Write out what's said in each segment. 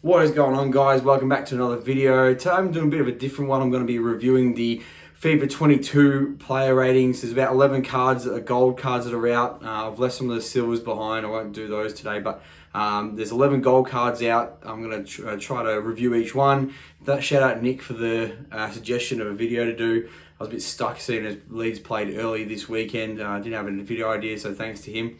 What is going on, guys? Welcome back to another video. Today I'm doing a bit of a different one. I'm going to be reviewing the FIFA 22 player ratings. There's about 11 cards, gold cards that are out. I've left some of the silvers behind. I won't do those today, but there's 11 gold cards out. I'm going to try to review each one. Shout out Nick for the suggestion of a video to do. I was a bit stuck seeing as Leeds played early this weekend. I didn't have a video idea, so thanks to him.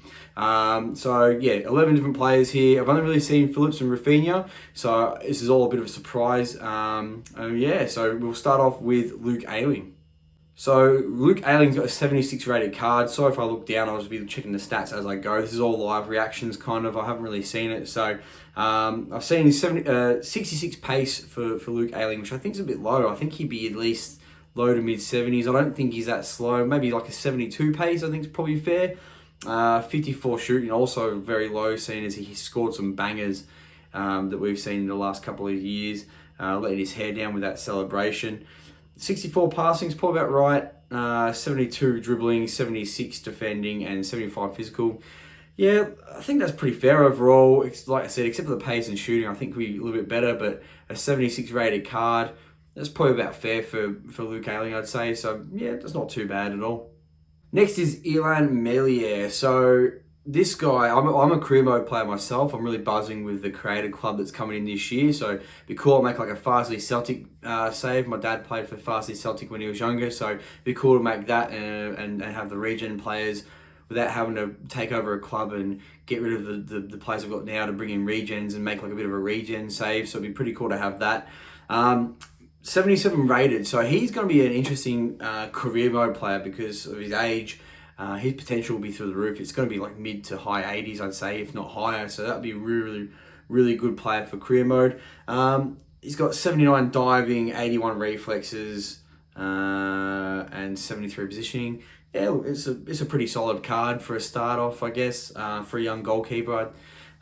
So yeah, 11 different players here. I've only really seen Phillips and Rafael, so this is all a bit of a surprise. Yeah, so we'll start off with Luke Ayling. So Luke Ayling's got a 76 rated card. So if I look down, I'll just be checking the stats as I go. This is all live reactions, kind of. I haven't really seen it. So I've seen 66 pace for Luke Ayling, which I think is a bit low. I think he'd be at least low to mid 70s. I don't think he's that slow. Maybe like a 72 pace, I think is probably fair. 54 shooting, also very low, seeing as he scored some bangers that we've seen in the last couple of years, letting his hair down with that celebration. 64 passing is probably about right. 72 dribbling, 76 defending, and 75 physical. Yeah, I think that's pretty fair overall. Like I said, except for the pace and shooting, I think we're a little bit better, but a 76 rated card, that's probably about fair for Luke Ayling, I'd say. So yeah, that's not too bad at all. Next is Ilan. So this guy, I'm a career mode player myself. I'm really buzzing with the created club that's coming in this year. So it'd be cool to make like a Farsley Celtic save. My dad played for Farsley Celtic when he was younger. So it'd be cool to make that and have the regen players without having to take over a club and get rid of the players I've got now to bring in regens and make like a bit of a regen save. So it'd be pretty cool to have that. 77 rated, so he's going to be an interesting career mode player because of his age. His potential will be through the roof. It's going to be like mid to high 80s, I'd say, if not higher. So that'd be a really good player for career mode. He's got 79 diving, 81 reflexes, and 73 positioning. Yeah, look, it's a pretty solid card for a start off, I guess, for a young goalkeeper.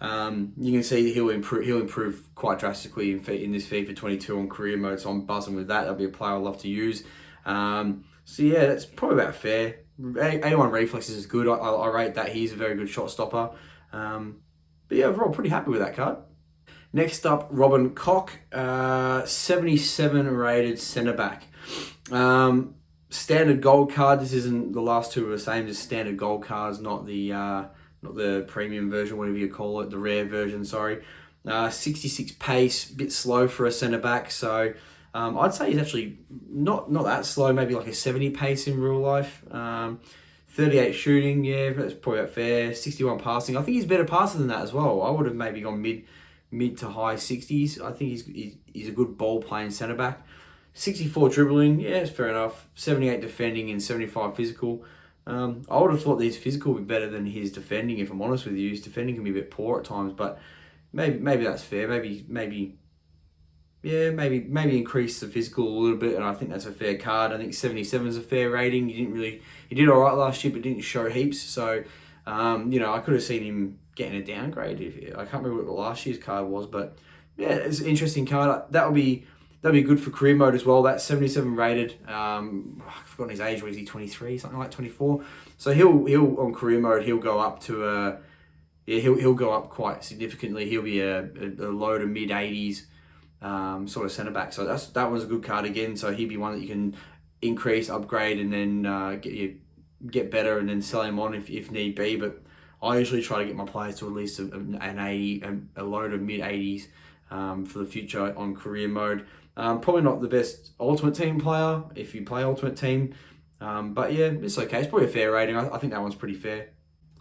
You can see he'll improve quite drastically in this FIFA 22 on career mode, so I'm buzzing with that. That'll be a player I'd love to use. So yeah, that's probably about fair. 81 reflexes is good. I rate that. He's a very good shot stopper. But yeah, overall, pretty happy with that card. Next up, Robin Koch, 77 rated centre back. Standard gold card. This isn't, the last two are the same, just standard gold cards, not the premium version, whatever you call it, the rare version, sorry. 66 pace, bit slow for a centre back, so I'd say he's actually not that slow, maybe like a 70 pace in real life. 38 shooting, yeah, that's probably about fair. 61 passing, I think he's better passer than that as well. I would have maybe gone mid to high 60s. I think he's a good ball playing centre back. 64 dribbling, yeah, it's fair enough. 78 defending and 75 physical. I would have thought his physical would be better than his defending, if I'm honest with you. His defending can be a bit poor at times, but maybe that's fair. Maybe increase the physical a little bit, and I think that's a fair card. I think 77 is a fair rating. He did all right last year, but didn't show heaps. So, I could have seen him getting a downgrade. I can't remember what the last year's card was, but yeah, it's an interesting card. That'd be good for career mode as well. That's 77 rated. I've forgotten his age. What is he? 23, something like 24. So he'll on career mode he'll go up to he'll go up quite significantly. He'll be a low to mid 80s sort of centre back. So that was a good card again. So he'd be one that you can increase, upgrade, and then get better, and then sell him on if need be. But I usually try to get my players to at least an 80, a low to mid 80s for the future on career mode. Probably not the best Ultimate Team player if you play Ultimate Team, but yeah, it's okay. It's probably a fair rating. I think that one's pretty fair.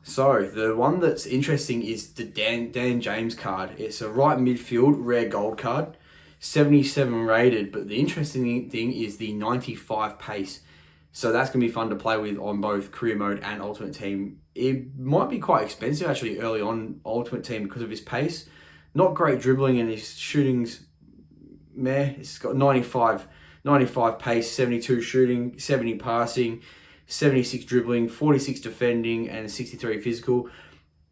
So the one that's interesting is the Dan James card. It's a right midfield rare gold card, 77 rated, but the interesting thing is the 95 pace. So that's going to be fun to play with on both career mode and Ultimate Team. It might be quite expensive actually early on Ultimate Team because of his pace. Not great dribbling, and his shooting's meh. It's got 95 pace, 72 shooting, 70 passing, 76 dribbling, 46 defending, and 63 physical.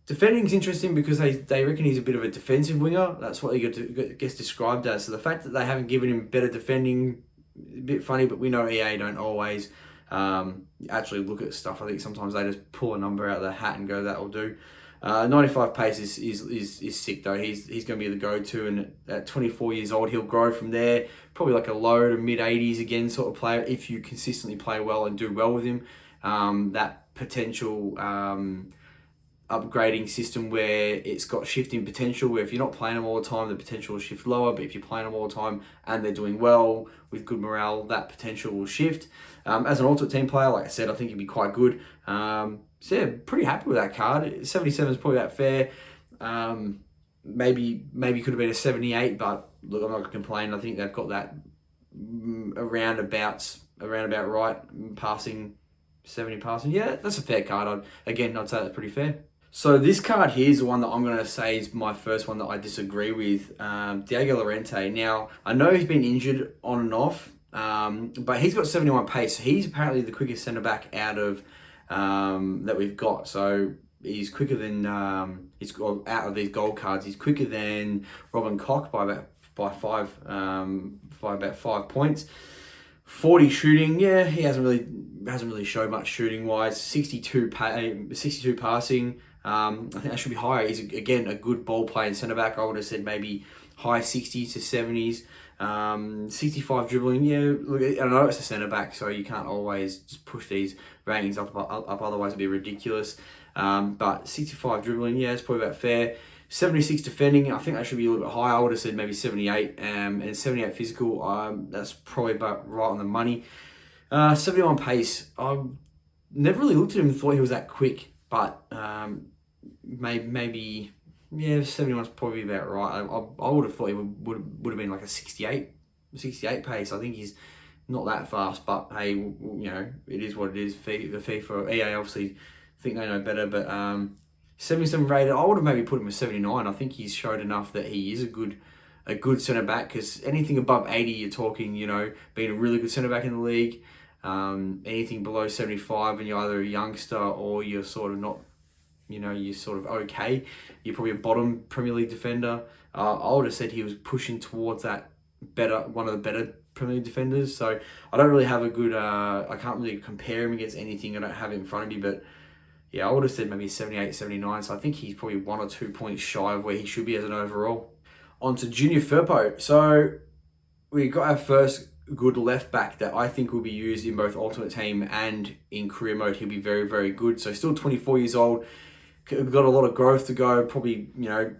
Defending's interesting because they reckon he's a bit of a defensive winger. That's what he gets described as. So the fact that they haven't given him better defending, a bit funny, but we know EA don't always actually look at stuff. I think sometimes they just pull a number out of the hat and go, that'll do. 95 pace is sick though. He's going to be the go-to, and at 24 years old, he'll grow from there. Probably like a low to mid 80s again sort of player if you consistently play well and do well with him. That potential upgrading system where it's got shifting potential, where if you're not playing them all the time, the potential will shift lower, but if you're playing them all the time and they're doing well with good morale, that potential will shift. As an ultimate team player, like I said, I think he'd be quite good. So yeah, pretty happy with that card. 77 is probably about fair. Maybe could have been a 78, but look, I'm not gonna complain. I think they've got that around about right, passing 70 passing. Yeah, that's a fair card. I'd say that's pretty fair. So this card here is the one that I'm going to say is my first one that I disagree with. Diego Llorente. Now, I know he's been injured on and off, but he's got 71 pace. He's apparently the quickest centre-back out of that we've got. So he's quicker than, out of these gold cards, he's quicker than Robin Koch by about 5 points. 40 shooting, yeah, he hasn't really showed much shooting wise. 62 passing. I think that should be higher. He's again a good ball playing centre back. I would have said maybe high 60s to 70s. 65 dribbling. Yeah, look, I know it's a centre back, so you can't always just push these rankings up. Otherwise, it'd be ridiculous. But 65 dribbling, yeah, it's probably about fair. 76 defending, I think that should be a little bit higher. I would have said maybe 78, and 78 physical. That's probably about right on the money. 71 pace. I never really looked at him and thought he was that quick, but maybe yeah, 71 is probably about right. I would have thought he would have been like a 68 pace. I think he's not that fast, but hey, you know, it is what it is. The FIFA, EA obviously think they know better, but 77 rated, I would have maybe put him at 79. I think he's showed enough that he is a good centre back, because anything above 80, you're talking, you know, being a really good centre back in the league. Anything below 75, and you're either a youngster or you're sort of not, you know, you're sort of okay. You're probably a bottom Premier League defender. I would have said he was pushing towards that one of the better Premier League defenders. So I don't really have a good, I can't really compare him against anything. I don't have it in front of me, but yeah, I would have said maybe 78, 79. So I think he's probably 1 or 2 points shy of where he should be as an overall. On to Junior Firpo. So we got our first good left back that I think will be used in both Ultimate Team and in career mode. He'll be very, very good. So still 24 years old. Got a lot of growth to go. Probably, you know,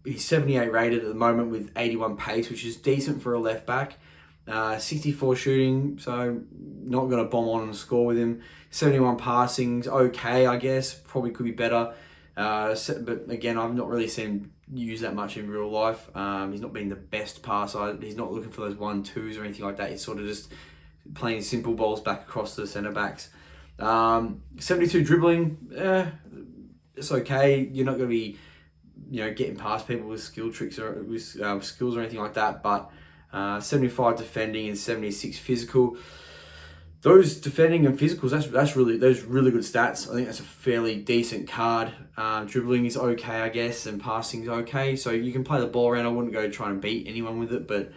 he's 78 rated at the moment with 81 pace, which is decent for a left back. 64 shooting, so not going to bomb on and score with him. 71 passings, okay, I guess. Probably could be better. But again, I've not really seen him use that much in real life. He's not been the best passer. He's not looking for those 1-2s or anything like that. He's sort of just playing simple balls back across the centre backs. 72 dribbling, it's okay. You're not going to be, you know, getting past people with skill tricks or with skills or anything like that. But 75 defending and 76 physical. Those defending and physicals, those really good stats. I think that's a fairly decent card. Dribbling is okay, I guess, and passing is okay. So you can play the ball around. I wouldn't go try and beat anyone with it, but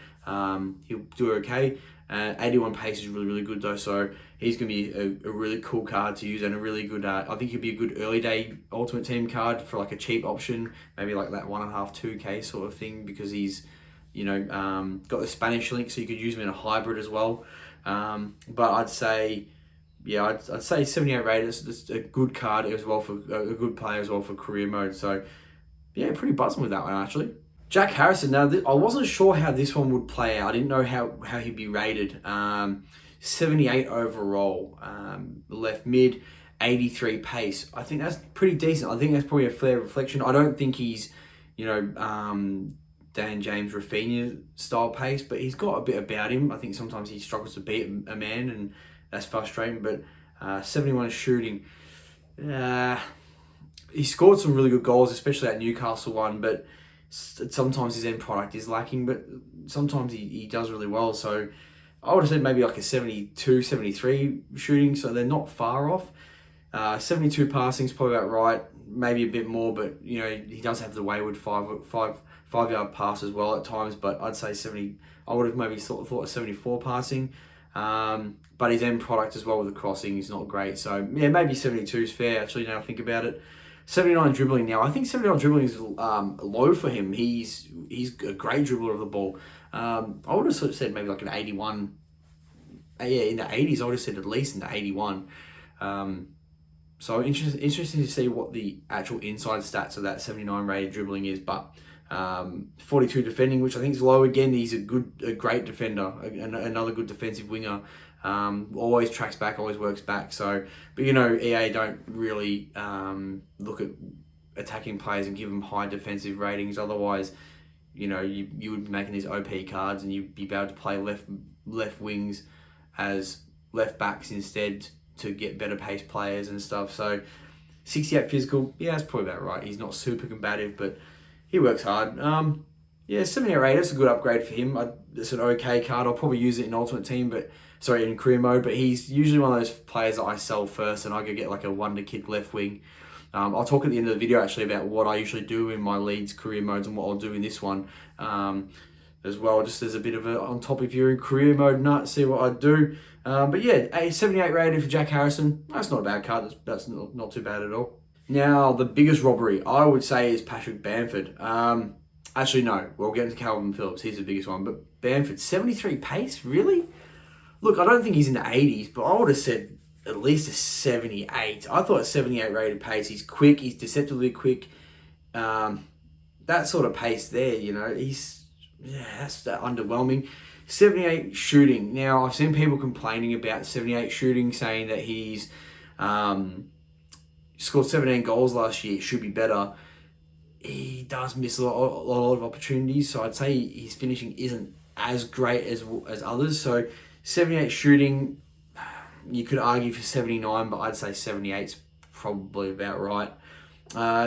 he'll do okay. 81 pace is really good though, so he's going to be a really cool card to use, and a really good, I think he'll be a good early day Ultimate Team card for like a cheap option, maybe like that 1.5, 2K sort of thing, because he's, you know, got the Spanish link, so you could use him in a hybrid as well. But I'd say, yeah, I'd say 78 rated. It's a good card as well, for a good player as well for career mode. So yeah, pretty buzzing with that one actually. Jack Harrison. Now I wasn't sure how this one would play out. I didn't know how he'd be rated. 78 overall. Left mid, 83 pace. I think that's pretty decent. I think that's probably a fair reflection. I don't think he's, you know, Dan James Rafinha style pace, but he's got a bit about him. I think sometimes he struggles to beat a man, and that's frustrating. But 71 shooting. He scored some really good goals, especially that Newcastle one, but sometimes his end product is lacking, but sometimes he does really well. So I would have said maybe like a 72, 73 shooting, so they're not far off. 72 passing is probably about right, maybe a bit more, but you know, he does have the wayward five-yard pass as well at times, but I'd say 70. I would have maybe thought of 74 passing, but his end product as well with the crossing is not great. So yeah, maybe 72 is fair actually, now I think about it. 79 dribbling. Now, I think 79 dribbling is low for him. He's a great dribbler of the ball. I would have sort of said maybe like an 81. Yeah, in the 80s, I would have said at least in the 81. So interesting to see what the actual inside stats of that 79 rated dribbling is. But 42 defending, which I think is low again. He's a great defender, another good defensive winger. Always tracks back, always works back. So, but EA don't really look at attacking players and give them high defensive ratings. Otherwise, you would be making these OP cards and you'd be able to play left wings as left backs instead to get better pace players and stuff. So 68 physical, yeah, that's probably about right. He's not super combative, but he works hard. 78 rate, that's a good upgrade for him. It's an okay card. I'll probably use it in Ultimate Team, in career mode, but he's usually one of those players that I sell first and I go get like a wonder kid left wing. I'll talk at the end of the video actually about what I usually do in my Leeds career modes and what I'll do in this one as well, just as a bit of a on top if you're in career mode nut, see what I do. But yeah, a 78 rated for Jack Harrison. That's not a bad card. That's not too bad at all. Now, the biggest robbery I would say is Patrick Bamford. Actually, no. We'll get into Calvin Phillips. He's the biggest one. But Bamford, 73 pace? Really? Look, I don't think he's in the 80s, but I would have said at least a 78. I thought a 78 rated pace. He's quick. He's deceptively quick. That sort of pace there, that's underwhelming. 78 shooting. Now, I've seen people complaining about 78 shooting, saying that he's scored 17 goals last year. It should be better. He does miss a lot of opportunities, so I'd say his finishing isn't as great as others. So 78 shooting, you could argue for 79, but I'd say 78's probably about right.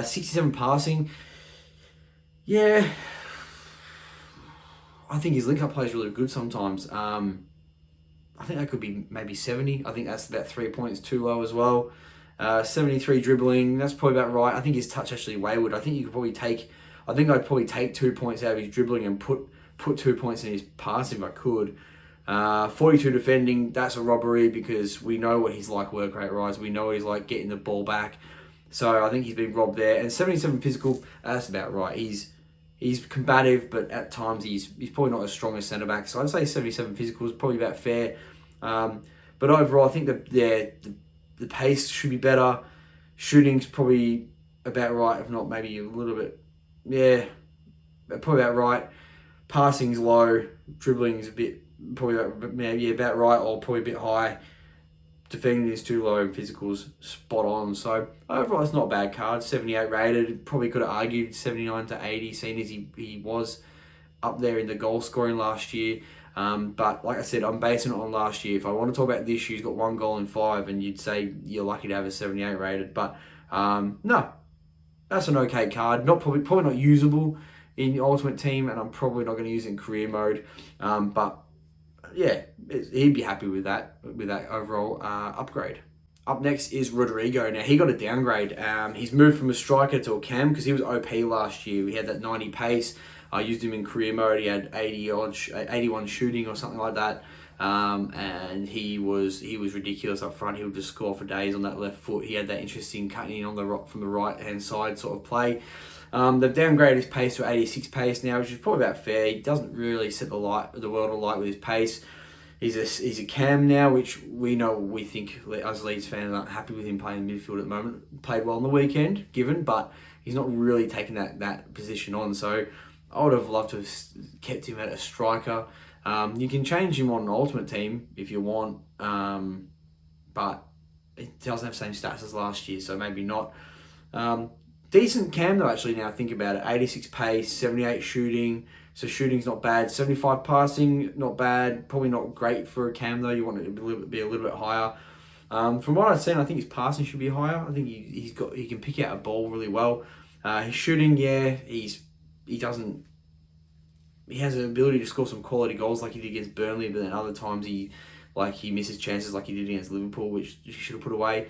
67 passing, yeah. I think his link-up play is really good sometimes. I think that could be maybe 70. I think that's about 3 points too low as well. 73 dribbling, that's probably about right. I think his touch actually wayward. I think I'd probably take 2 points out of his dribbling and put 2 points in his passing if I could. 42 defending, that's a robbery because we know what he's like work rate rise. We know what he's like getting the ball back. So I think he's been robbed there. And 77 physical, that's about right. He's combative, but at times he's probably not as strong as centre back. So I'd say 77 physical is probably about fair. But overall, I think the pace should be better. Shooting's probably about right, if not maybe a little bit. Yeah, probably about right. Passing's low. Dribbling's about right, or probably a bit high. Defending is too low and physical's spot on. So overall, it's not a bad card. 78 rated. Probably could have argued 79 to 80, seeing as he was up there in the goal scoring last year. But like I said, I'm basing it on last year. If I want to talk about this year, he's got 1 goal in 5, and you'd say you're lucky to have a 78 rated. But no, that's an okay card. Probably not usable in the Ultimate Team, and I'm probably not going to use it in career mode. But yeah, he'd be happy with that overall upgrade. Up next is Rodrigo. Now, he got a downgrade. He's moved from a striker to a cam because he was OP last year. He had that 90 pace. I used him in career mode. He had 81 shooting or something like that. And he was ridiculous up front. He would just score for days on that left foot. He had that interesting cutting in from the right hand side sort of play. They've downgraded his pace to 86 pace now, which is probably about fair. He doesn't really set the world alight with his pace. He's a cam now, which we think as Leeds fans aren't happy with him playing midfield at the moment. Played well on the weekend, but he's not really taking that position on. So I would have loved to have kept him at a striker. You can change him on an Ultimate Team if you want, but it doesn't have the same stats as last year, so maybe not. Decent cam though, actually, now I think about it. 86 pace, 78 shooting, so shooting's not bad. 75 passing, not bad. Probably not great for a cam though. You want it to be a little bit higher. From what I've seen, I think his passing should be higher. I think he can pick out a ball really well. His shooting, yeah, he has an ability to score some quality goals like he did against Burnley, but then other times he misses chances like he did against Liverpool, which he should have put away.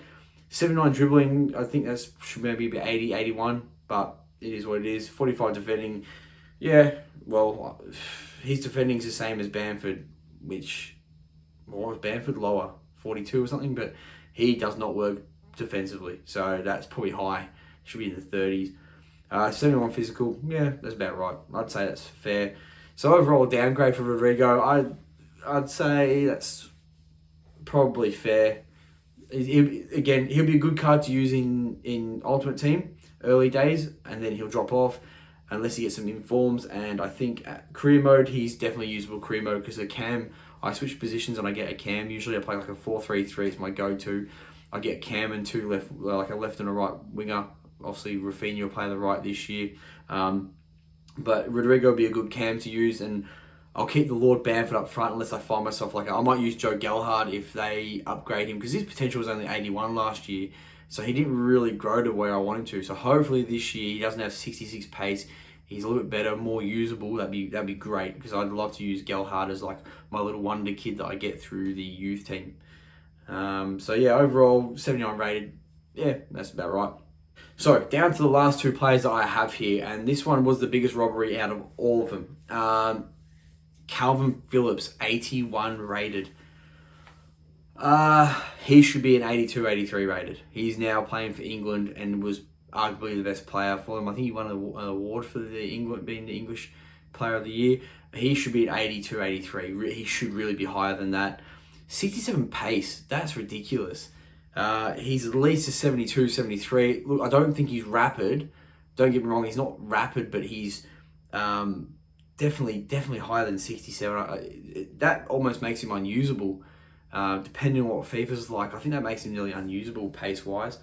79 dribbling, I think that should maybe be 80, 81, but it is what it is. 45 defending, yeah, well, his defending's the same as Bamford, which, more was Bamford lower, 42 or something, but he does not work defensively, so that's probably high. should be in the 30s. 71 physical, yeah, that's about right. I'd say that's fair. So overall downgrade for Rodrigo, I'd say that's probably fair. He'll be a good card to use in Ultimate Team early days, and then he'll drop off unless he gets some informs. And I think at career mode, he's definitely usable career mode because a cam, I switch positions and I get a cam. Usually I play like a 4-3-3, it's my go-to. I get a cam and two left, like a left and a right winger. Obviously, Rafael will play the right this year. But Rodrigo will be a good cam to use, and I'll keep the Lord Bamford up front unless I find myself like I might use Joe Gelhardt if they upgrade him because his potential was only 81 last year, so he didn't really grow to where I want him to. So hopefully this year he doesn't have 66 pace. He's a little bit better, more usable. That'd be great because I'd love to use Gelhardt as like my little wonder kid that I get through the youth team. So yeah, overall 79 rated. Yeah, that's about right. So down to the last two players that I have here, and this one was the biggest robbery out of all of them. Calvin Phillips, 81 rated. He should be an 82, 83 rated. He's now playing for England and was arguably the best player for them. I think he won an award for being the English Player of the Year. He should be an 82, 83. He should really be higher than that. 67 pace, that's ridiculous. He's at least a 72, 73. Look, I don't think he's rapid. Don't get me wrong, he's not rapid, but he's definitely higher than 67. That almost makes him unusable, depending on what FIFA's like. I think that makes him nearly unusable pace-wise.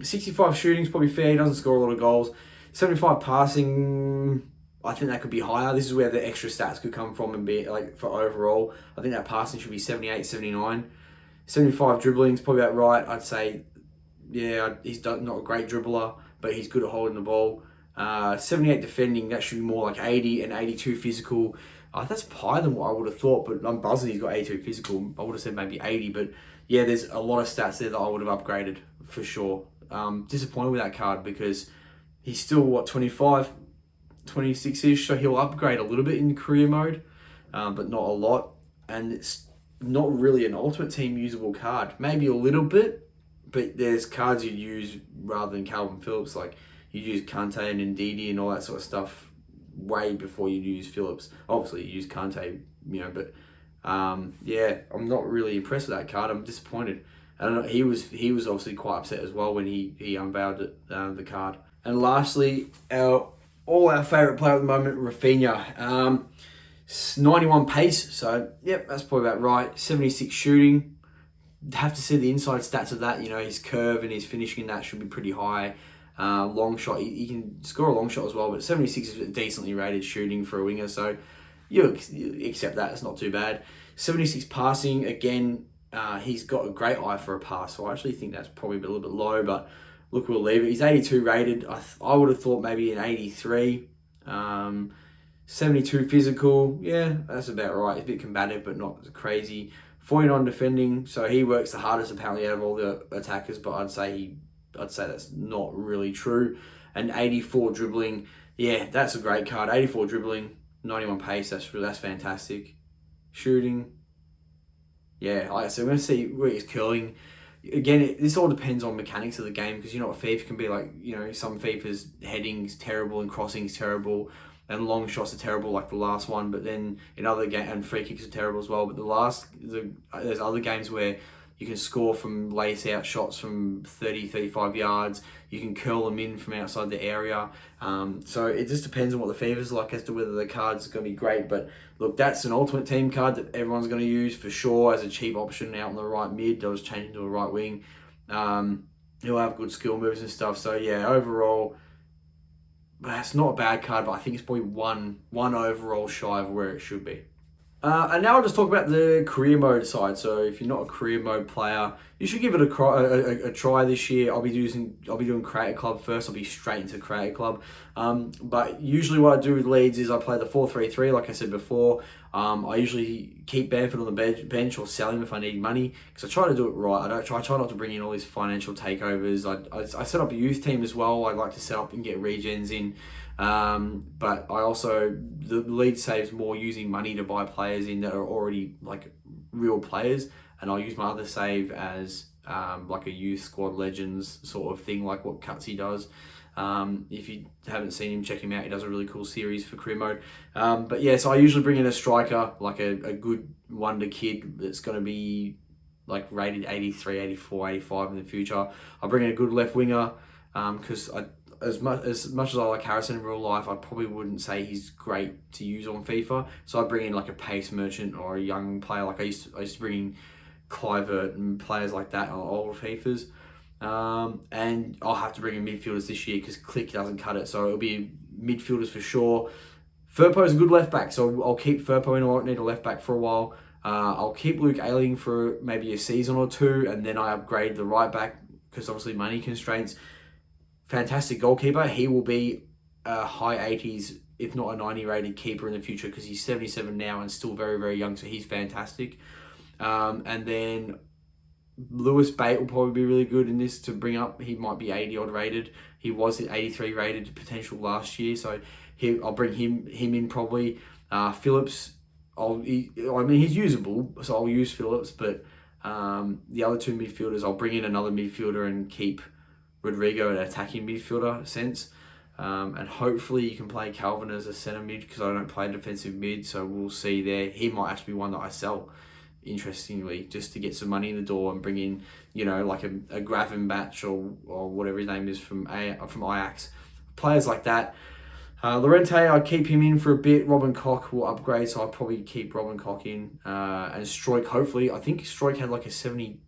65 shooting's probably fair. He doesn't score a lot of goals. 75 passing, I think that could be higher. This is where the extra stats could come from and be like for overall. I think that passing should be 78, 79. 75 dribbling's probably about right. I'd say, yeah, he's not a great dribbler, but he's good at holding the ball. 78 defending, that should be more like 80, and 82 physical. That's higher than what I would have thought, but I'm buzzing he's got 82 physical. I would have said maybe 80, but yeah, there's a lot of stats there that I would have upgraded for sure. Disappointed with that card because he's still, 25, 26-ish, so he'll upgrade a little bit in career mode, but not a lot. And it's not really an Ultimate Team usable card. Maybe a little bit, but there's cards you use rather than Calvin Phillips. Like you use Kante and Ndidi and all that sort of stuff way before you use Phillips. Obviously you use Kante, but yeah, I'm not really impressed with that card. I'm disappointed. I don't know. He was obviously quite upset as well when he unveiled it, the card. And lastly, all our favourite player at the moment, Rafinha. 91 pace, so yep, that's probably about right. 76 shooting. Have to see the inside stats of that. His curve and his finishing in that should be pretty high. Long shot, he can score a long shot as well, but 76 is decently rated shooting for a winger, so you accept that. It's not too bad. 76 passing, again, he's got a great eye for a pass, so I actually think that's probably a little bit low, but look, we'll leave it. He's 82 rated. I would have thought maybe an 83. 72 physical, yeah, that's about right. He's a bit combative, but not crazy. 49 defending, so he works the hardest apparently out of all the attackers, but I'd say that's not really true. And 84 dribbling, yeah, that's a great card. 84 dribbling, 91 pace, that's fantastic. Shooting, yeah, like I said, we're going to see where he's curling. Again, this all depends on mechanics of the game because what FIFA can be like. Some FIFA's heading's terrible and crossing's terrible. And long shots are terrible, like the last one. But then in other games, and free kicks are terrible as well. But there's other games where you can score from lace out shots from 30, 35 yards. You can curl them in from outside the area. So it just depends on what the FIFA's like as to whether the card's going to be great. But look, that's an Ultimate Team card that everyone's going to use for sure as a cheap option out on the right mid. They'll just change into a right wing. He'll have good skill moves and stuff. So yeah, overall, it's not a bad card, but I think it's probably one overall shy of where it should be. And now I'll just talk about the career mode side. So if you're not a career mode player, you should give it a try this year. I'll be doing Creator Club first. I'll be straight into Creator Club. But usually what I do with Leeds is I play the 4-3-3, like I said before. I usually keep Bamford on the bench or sell him if I need money because I try to do it right. I try not to bring in all these financial takeovers. I set up a youth team as well. I like to set up and get regens in. But the lead saves more using money to buy players in that are already like real players, and I'll use my other save as like a youth squad legends sort of thing, like what Cutsy does. If you haven't seen him, check him out. He does a really cool series for career mode. But yeah, so I usually bring in a striker, like a good wonder kid that's going to be like rated 83, 84, 85 in the future. I'll bring in a good left winger because as much as I like Harrison in real life, I probably wouldn't say he's great to use on FIFA. So I bring in like a pace merchant or a young player. Like I used to bring in Clivert and players like that on older FIFAs. And I'll have to bring in midfielders this year because Click doesn't cut it. So it'll be midfielders for sure. Firpo's a good left back, so I'll keep Firpo in. I won't need a left back for a while. I'll keep Luke Ayling for maybe a season or two, and then I upgrade the right back because obviously money constraints. Fantastic goalkeeper. He will be a high 80s, if not a 90 rated keeper in the future because he's 77 now and still very, very young, so he's fantastic. And then Lewis Bate will probably be really good in this to bring up. He might be 80 odd rated. He was at 83 rated potential last year, so I'll bring him in probably. Phillips, he's usable, so I'll use Phillips, but the other two midfielders, I'll bring in another midfielder and keep Rodrigo an attacking midfielder sense. And hopefully you can play Calvin as a centre mid because I don't play defensive mid, so we'll see there. He might actually be one that I sell, interestingly, just to get some money in the door and bring in, like a Gravenbach or whatever his name is from Ajax. Players like that. Lorente, I'd keep him in for a bit. Robin Koch will upgrade, so I'll probably keep Robin Koch in. And Stroik, hopefully. I think Stroik had like a 70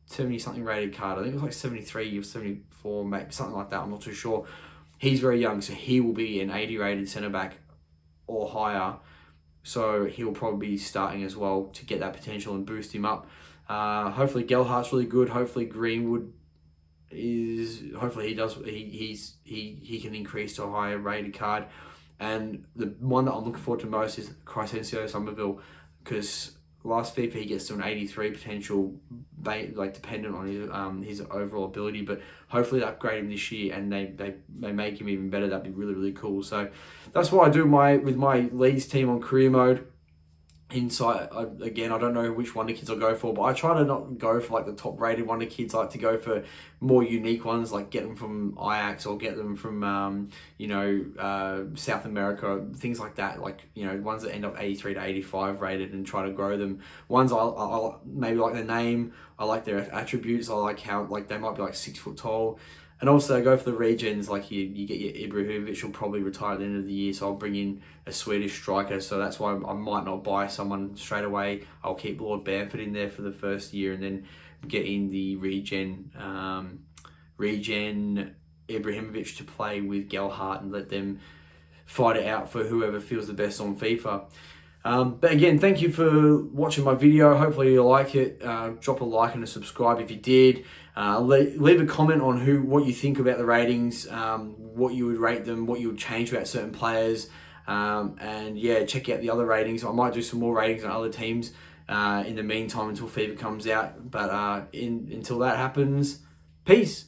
something rated card. I think it was like 73 or 74, maybe something like that. I'm not too sure. He's very young, so he will be an 80 rated centre back or higher. So he'll probably be starting as well to get that potential and boost him up. Hopefully Gelhardt's really good. Hopefully Greenwood he can increase to a higher rated card. And the one that I'm looking forward to most is Crescencio Somerville, because last FIFA he gets to an 83 potential, like dependent on his overall ability, but hopefully they upgrade him this year and they make him even better. That'd be really, really cool. So that's what I do with my Leeds team on career mode. Inside, again, I don't know which wonder kids I'll go for, but I try to not go for like the top rated wonder kids. I like to go for more unique ones, like get them from Ajax or get them from South America, things like that, like ones that end up 83 to 85 rated, and try to grow them. Ones I maybe like their name, I like their attributes, I like how they might be like 6 foot tall. And also go for the regens, like you get your Ibrahimovic will probably retire at the end of the year, so I'll bring in a Swedish striker, so that's why I might not buy someone straight away. I'll keep Lord Bamford in there for the first year and then get in the regen Ibrahimovic to play with Gelhardt and let them fight it out for whoever feels the best on FIFA. But again, thank you for watching my video. Hopefully you like it. Drop a like and a subscribe if you did. Leave a comment on what you think about the ratings, what you would rate them, what you would change about certain players. And yeah, check out the other ratings. I might do some more ratings on other teams in the meantime until FIFA comes out. But until that happens, peace.